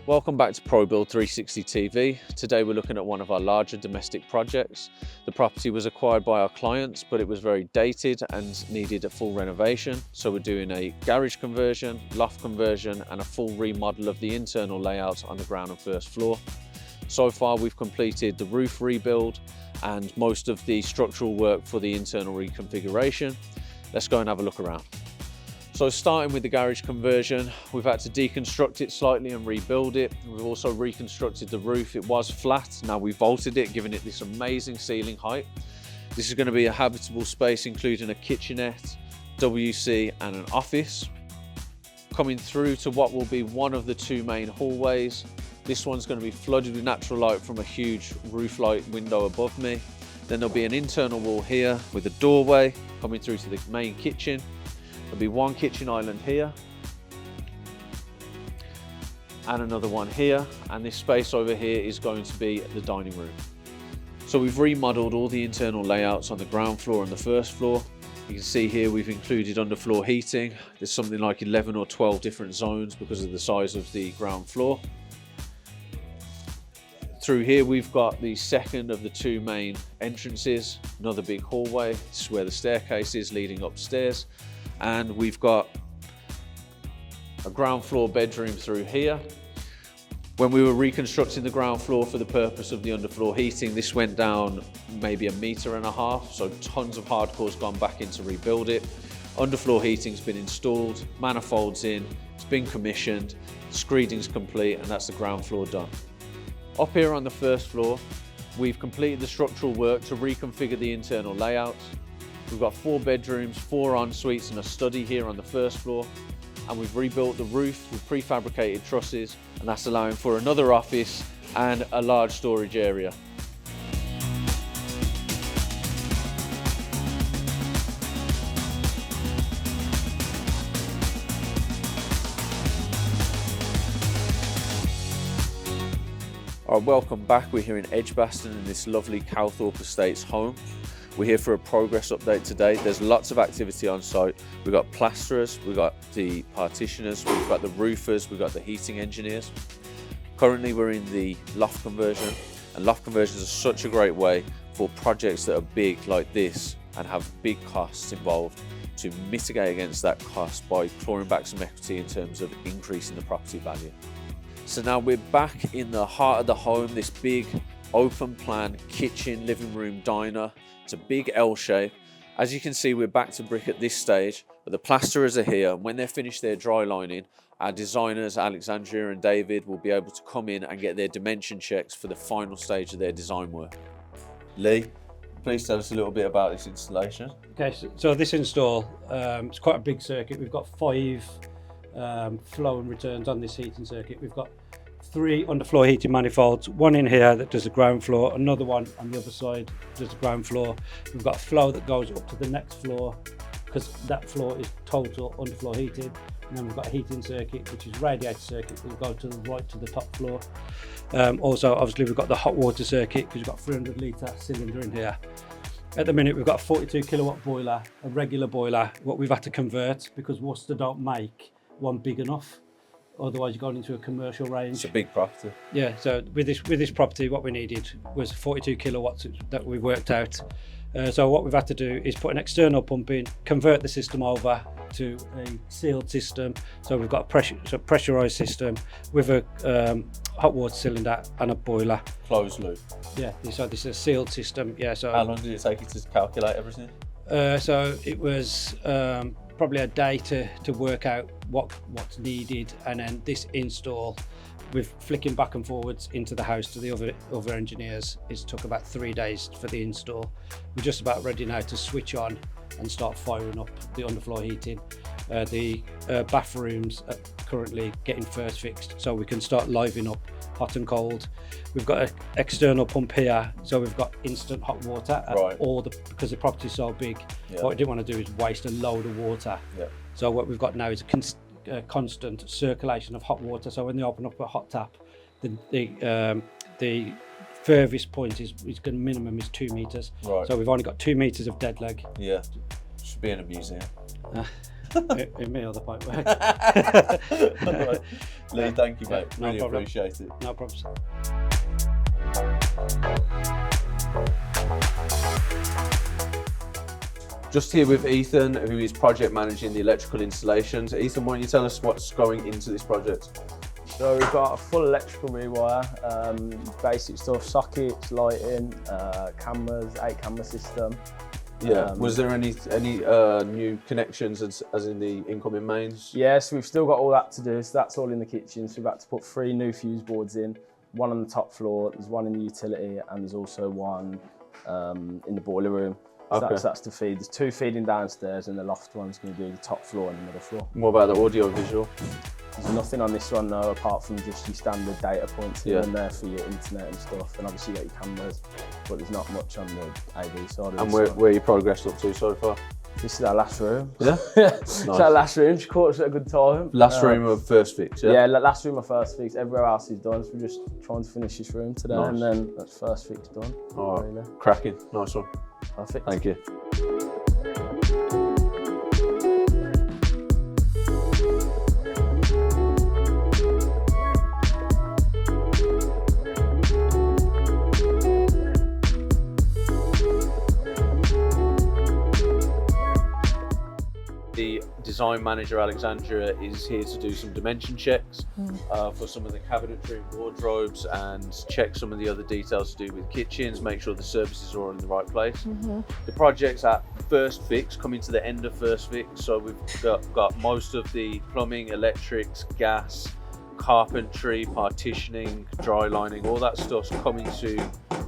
Welcome back to ProBuild 360 TV. Today we're looking at one of our larger domestic projects. The property was acquired by our clients, but it was very dated and needed a full renovation. So we're doing a garage conversion, loft conversion, and a full remodel of the internal layout on the ground and first floor. So far we've completed the roof rebuild and most of the structural work for the internal reconfiguration. Let's go and have a look around. So starting with the garage conversion, we've had to deconstruct it slightly and rebuild it. We've also reconstructed the roof. It was flat, now we've vaulted it, giving it this amazing ceiling height. This is going to be a habitable space including a kitchenette, WC and an office. Coming through to what will be one of the two main hallways. This one's going to be flooded with natural light from a huge roof light window above me. Then there'll be an internal wall here with a doorway coming through to the main kitchen. There'll be one kitchen island here and another one here, and this space over here is going to be the dining room. So we've remodeled all the internal layouts on the ground floor and the first floor. You can see here we've included underfloor heating. There's something like 11 or 12 different zones because of the size of the ground floor. Through here we've got the second of the two main entrances, another big hallway. This is where the staircase is leading upstairs. And we've got a ground floor bedroom through here. When we were reconstructing the ground floor for the purpose of the underfloor heating, this went down maybe 1.5 meters, so tons of hardcore's gone back in to rebuild it. Underfloor heating's been installed, manifolds in, it's been commissioned, screeding's complete, and that's the ground floor done. Up here on the first floor, we've completed the structural work to reconfigure the internal layout. We've got 4 bedrooms, 4 en-suites and a study here on the first floor. And we've rebuilt the roof with prefabricated trusses, and that's allowing for another office and a large storage area. All right, welcome back. We're here in Edgbaston in this lovely Calthorpe Estates home. We're here for a progress update today. There's lots of activity on site. We've got plasterers, we've got the partitioners, we've got the roofers, we've got the heating engineers. Currently we're in the loft conversion, and loft conversions are such a great way for projects that are big like this and have big costs involved to mitigate against that cost by clawing back some equity in terms of increasing the property value. So now we're back in the heart of the home, this big open plan kitchen, living room, diner. It's a big L shape. As you can see, we're back to brick at this stage, but the plasterers are here. When they're finished their dry lining, our designers, Alexandria and David, will be able to come in and get their dimension checks for the final stage of their design work. Lee, please tell us a little bit about this installation. Okay, so this install, it's quite a big circuit. We've got 5 flow and returns on this heating circuit. We've got 3 underfloor heating manifolds, one in here that does the ground floor, another one on the other side does the ground floor. We've got a flow that goes up to the next floor because that floor is total underfloor heating. And then we've got a heating circuit, which is radiator circuit, that will go to the right to the top floor. Also, obviously, we've got the hot water circuit because we've got 300 litre cylinder in here. At the minute, we've got a 42 kilowatt boiler, a regular boiler, what we've had to convert because Worcester don't make one big enough. Otherwise you're going into a commercial range. It's a big property. Yeah, so with this property what we needed was 42 kilowatts that we worked out. So what we've had to do is put an external pump in, convert the system over to a sealed system. So we've got a pressurized system with a hot water cylinder and a boiler. Closed loop. Yeah, so this is a sealed system. Yeah. So how long did it take you to calculate everything? So it was probably a day to work out what's needed, and then this install with flicking back and forwards into the house to the other engineers, it took about 3 days for the install. We're just about ready now to switch on and start firing up the underfloor heating. The bathrooms are currently getting first fixed, so we can start living up hot and cold. We've got an external pump here, so we've got instant hot water at because the property's so big. Yeah. What we didn't want to do is waste a load of water. Yeah. So what we've got now is a constant circulation of hot water. So when they open up a hot tap, the furthest point is going minimum is 2 meters. Right. So we've only got 2 meters of dead leg. Yeah. Should be in a museum. In me or the pipe work. Right. Lee, thank you, mate. No Really problem. appreciate it. No problems. Just here with Ethan, who is project managing the electrical installations. Ethan, why don't you tell us what's going into this project? So we've got a full electrical rewire, basic stuff, sockets, lighting, cameras, 8-camera system. Yeah. Was there any new connections as in the incoming mains? Yeah, so we've still got all that to do. So that's all in the kitchen. So we've had to put 3 new fuse boards in, 1 on the top floor, there's 1 in the utility, and there's also 1 in the boiler room. So Okay. that's to feed. There's 2 feeding downstairs, and the loft one's going to do the top floor and the middle floor. What about the audio visual? There's nothing on this one though, apart from just your standard data points here Yeah. and there for your internet and stuff, and obviously you get your cameras, but there's not much on the AV side of And this one. where you progressed up to so far? This is our last room. Yeah? It's our last room. She caught us at a good time. Last room of first fix, yeah? Yeah, last room of first fix. Everywhere else is done, so we're just trying to finish this room today, Nice. and then that's first fix done. All right. Really. Cracking. Nice one. Perfect. Thank you. The design manager, Alexandra, is here to do some dimension checks for some of the cabinetry and wardrobes, and check some of the other details to do with kitchens, make sure the services are all in the right place. The project's at first fix, coming to the end of first fix, so we've got most of the plumbing, electrics, gas, carpentry, partitioning, dry lining, all that stuff's coming to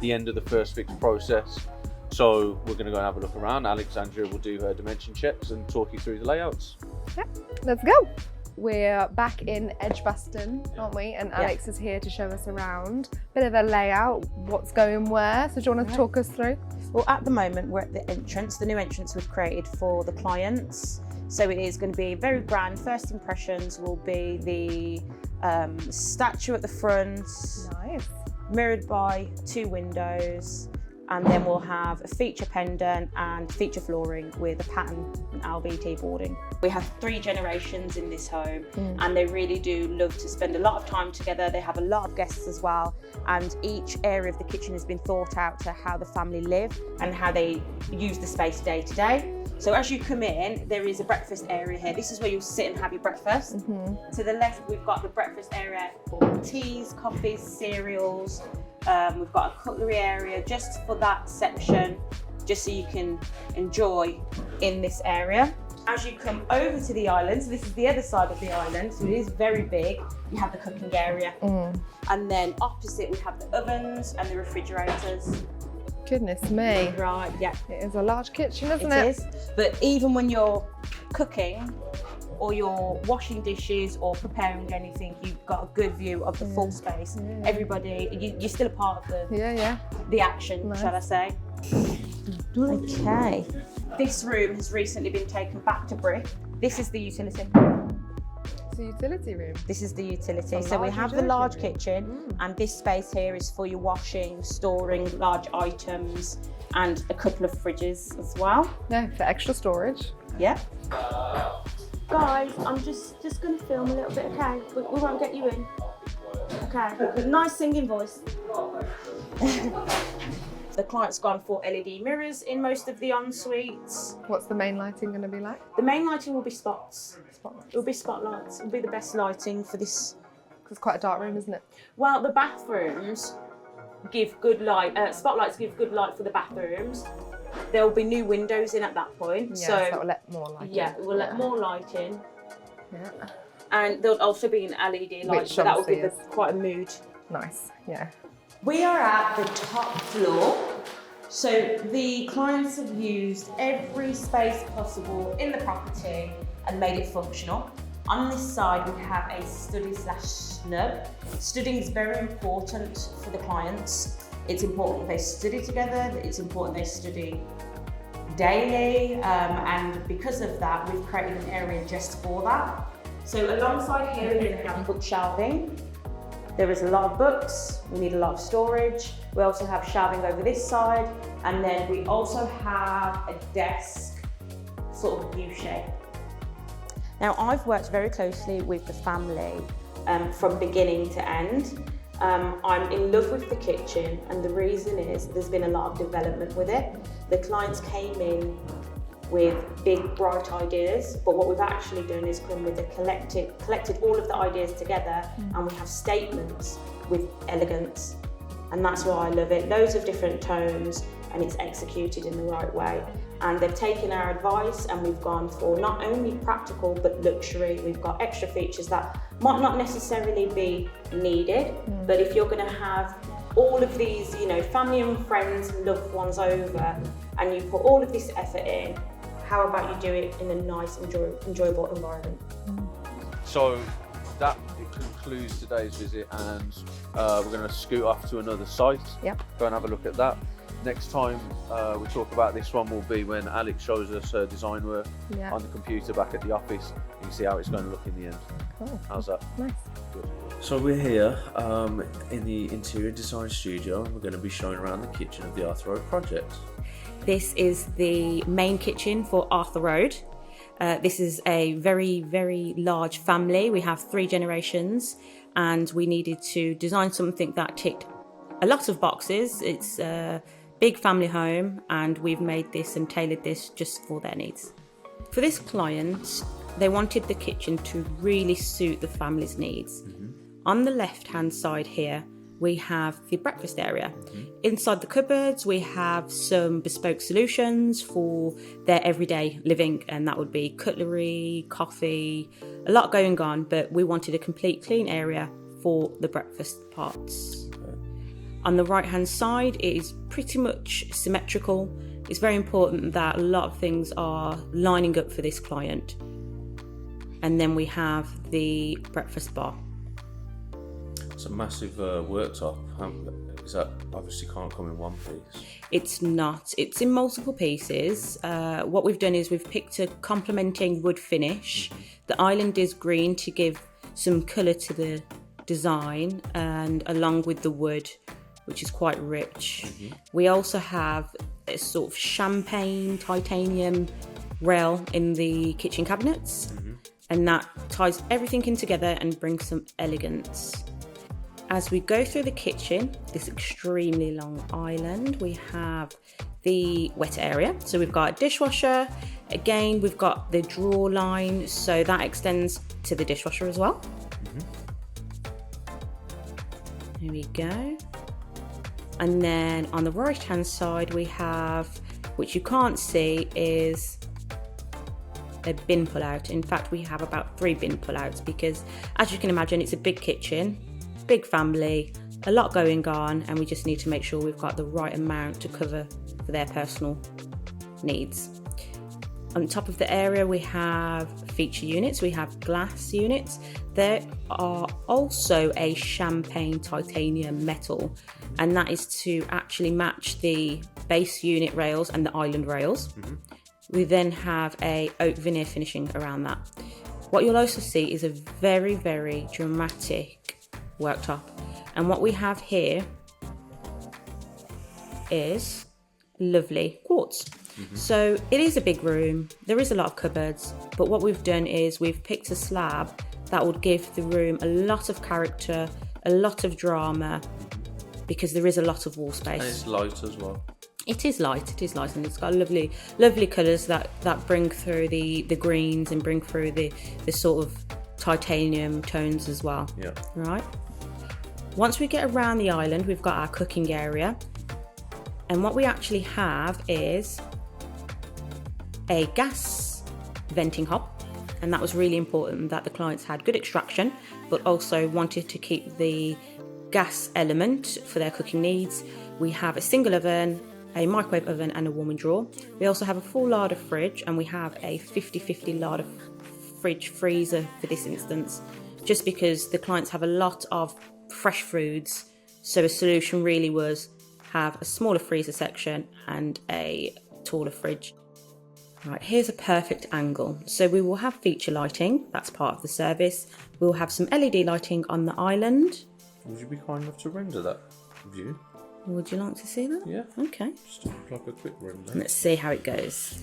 the end of the first fix process. So we're going to go and have a look around. Alexandra will do her dimension checks and talk you through the layouts. Yep, let's go. We're back in Edgbaston, aren't we? And Alex is here to show us around. Bit of a layout, what's going where. So do you want to talk us through? Well, at the moment we're at the entrance, the new entrance we've created for the clients. So it is going to be very grand. First impressions will be the statue at the front, Nice. mirrored by 2 windows. And then we'll have a feature pendant and feature flooring with a pattern and LVT boarding. We have 3 generations in this home, and they really do love to spend a lot of time together. They have a lot of guests as well, and each area of the kitchen has been thought out to how the family live and how they use the space day to day. So as you come in, there is a breakfast area here. This is where you'll sit and have your breakfast. To the left, we've got the breakfast area for teas, coffees, cereals. We've got a cutlery area just for that section, just so you can enjoy in this area. As you come over to the island, so this is the other side of the island, so it is very big, you have the cooking area. And then opposite, we have the ovens and the refrigerators. Goodness me. Right, yeah. It is a large kitchen, isn't It it? is. But even when you're cooking or you're washing dishes or preparing anything, you've got a good view of the full space. Everybody, you're still a part of the action, Nice. shall I say. Okay. This room has recently been taken back to brick. This is the utility. It's a utility room. This is the utility. It's a So we large have the utility large room. kitchen, and this space here is for your washing, storing large items, and a couple of fridges as well. No, for extra storage. Yeah. Guys, I'm just going to film a little bit, okay? We won't get you in. Okay. Nice singing voice. The client's gone for LED mirrors in most of the en-suites. What's the main lighting going to be like? The main lighting will be spots. Spotlights. It will be spotlights. It will be the best lighting for this. It's quite a dark room, isn't it? Well, the bathrooms give good light. Spotlights give good light for the bathrooms. There will be new windows in at that point. Yeah, so that will let more light in. yeah, we'll let more light in. Yeah. And there'll also be an LED light, Which so that will obviously give quite a mood. Nice, yeah. We are at the top floor. So the clients have used every space possible in the property and made it functional. On this side, we have a study / snub. Studying is very important for the clients. It's important they study together. It's important they study daily. And because of that, we've created an area just for that. So alongside here, we're going to have book shelving. There is a lot of books. We need a lot of storage. We also have shelving over this side. And then we also have a desk, sort of U shape. Now, I've worked very closely with the family from beginning to end. I'm in love with the kitchen, and the reason is there's been a lot of development with it. The clients came in with big, bright ideas, but what we've actually done is come with collected all of the ideas together, and we have statements with elegance. And that's why I love it. Loads of different tones, and it's executed in the right way. And they've taken our advice, and we've gone for not only practical but luxury. We've got extra features that might not necessarily be needed, but if you're going to have all of these, you know, family and friends and loved ones over, and you put all of this effort in, how about you do it in a nice, enjoyable environment? So that concludes today's visit, and we're going to scoot off to another site. Yep. Go and have a look at that. Next time we talk about this one will be when Alex shows us her design work on the computer back at the office. You can see how it's going to look in the end. Cool. How's that? Nice. Good. So we're here in the interior design studio, and we're going to be showing around the kitchen of the Arthur Road project. This is the main kitchen for Arthur Road. This is a very, very large family. We have 3 generations, and we needed to design something that ticked a lot of boxes. It's a big family home, and we've made this and tailored this just for their needs. For this client, they wanted the kitchen to really suit the family's needs. On the left-hand side here, we have the breakfast area. Inside the cupboards, we have some bespoke solutions for their everyday living, and that would be cutlery, coffee, a lot going on, but we wanted a complete clean area for the breakfast parts. On the right-hand side, it is pretty much symmetrical. It's very important that a lot of things are lining up for this client. And then we have the breakfast bar. It's a massive worktop. Is that obviously can't come in one piece? It's not. It's in multiple pieces. What we've done is we've picked a complementing wood finish. The island is green to give some colour to the design, and along with the wood, which is quite rich. We also have a sort of champagne titanium rail in the kitchen cabinets, and that ties everything in together and brings some elegance. As we go through the kitchen, this extremely long island, we have the wet area. So we've got a dishwasher. Again, we've got the drawer line, so that extends to the dishwasher as well. There we go. And then on the right hand side, we have, which you can't see, is a bin pull out. In fact, we have about 3 bin pull outs because, as you can imagine, it's a big kitchen, big family, a lot going on, and we just need to make sure we've got the right amount to cover for their personal needs. On top of the area, we have feature units, we have glass units. There are also a champagne titanium metal, and that is to actually match the base unit rails and the island rails. We then have a oak veneer finishing around that. What you'll also see is a very, very dramatic worktop. And what we have here is lovely quartz. So it is a big room, there is a lot of cupboards, but what we've done is we've picked a slab that would give the room a lot of character, a lot of drama, because there is a lot of wall And space. it's light as well. It is light, and it's got lovely colours that bring through the greens and bring through the sort of titanium tones as well. Yeah. Right. Once we get around the island, we've got our cooking area, and what we actually have is a gas venting hob, and that was really important that the clients had good extraction, but also wanted to keep the gas element for their cooking needs. We have a single oven, a microwave oven and a warming drawer. We also have a full larder fridge, and we have a 50-50 larder fridge freezer for this instance, just because the clients have a lot of fresh foods, so a solution really was have a smaller freezer section and a taller fridge. Right, here's a perfect angle. So we will have feature lighting, that's part of the service. We'll have some LED lighting on the island. Would you be kind enough to render that view? Would you like to see that? Yeah. Okay. Just like a quick render. Let's see how it goes.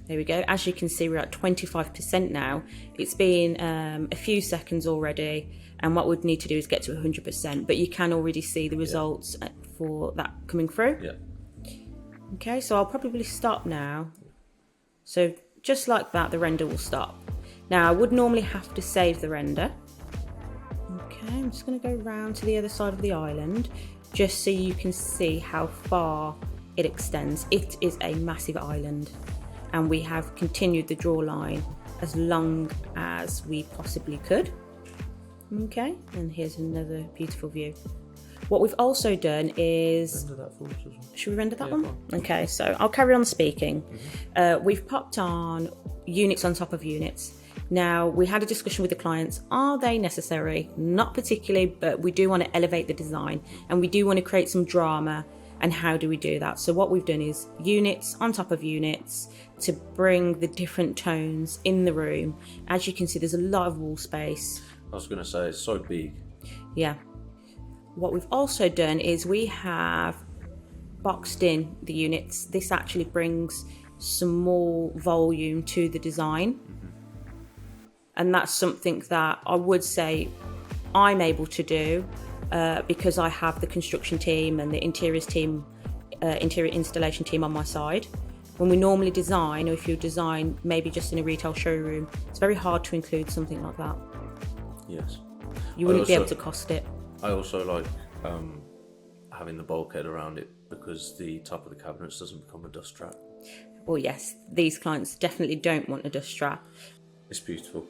There we go. As you can see, we're at 25% now. It's been a few seconds already, and what we'd need to do is get to 100%, but you can already see the results for that coming through. Yeah. Okay, so I'll probably stop now. So just like that, the render will stop. Now, I would normally have to save the render. Okay, I'm just going to go round to the other side of the island, just so you can see how far it extends. It is a massive island, and we have continued the draw line as long as we possibly could. Okay, and here's another beautiful view. What we've also done is... Render that for us as well. Should we render that Yeah, one? go Okay, so I'll carry on speaking. We've popped on units on top of units. Now, we had a discussion with the clients. Are they necessary? Not particularly, but we do want to elevate the design, and we do want to create some drama. And how do we do that? So what we've done is units on top of units to bring the different tones in the room. As you can see, there's a lot of wall space. I was going to say, it's so big. Yeah. What we've also done is we have boxed in the units. This actually brings some more volume to the design. And that's something that I would say I'm able to do because I have the construction team and the interiors team, interior installation team on my side. When we normally design, or if you design maybe just in a retail showroom, it's very hard to include something like that. Yes. You wouldn't be able to cost it. I also like having the bulkhead around it because the top of the cabinets doesn't become a dust trap. Well, yes, these clients definitely don't want a dust trap. It's beautiful.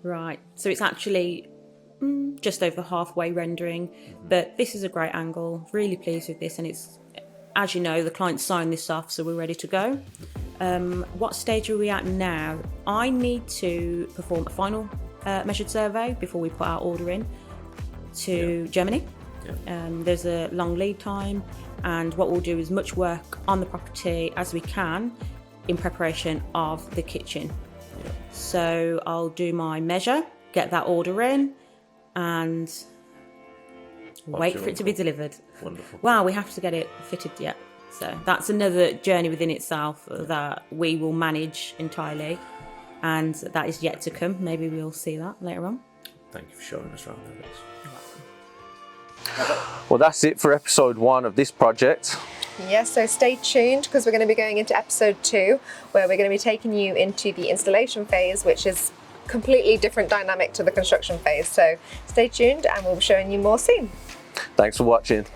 Right, so it's actually just over halfway rendering, but this is a great angle. Really pleased with this, and it's, as you know, the client signed this off, so we're ready to go. What stage are we at now? I need to perform a final measured survey before we put our order in to Germany. Yeah. There's a long lead time, and what we'll do is much work on the property as we can in preparation of the kitchen. Yeah. So I'll do my measure, get that order in, and wait for it to be delivered. Wonderful. Wow, we have to get it fitted yet. So that's another journey within itself that we will manage entirely, and that is yet to come. Maybe we'll see that later on. Thank you for showing us around, Alex. Well, that's it for episode 1 of this project. Yes, so stay tuned because we're going to be going into episode 2 where we're going to be taking you into the installation phase, which is completely different dynamic to the construction phase. So stay tuned and we'll be showing you more soon. Thanks for watching.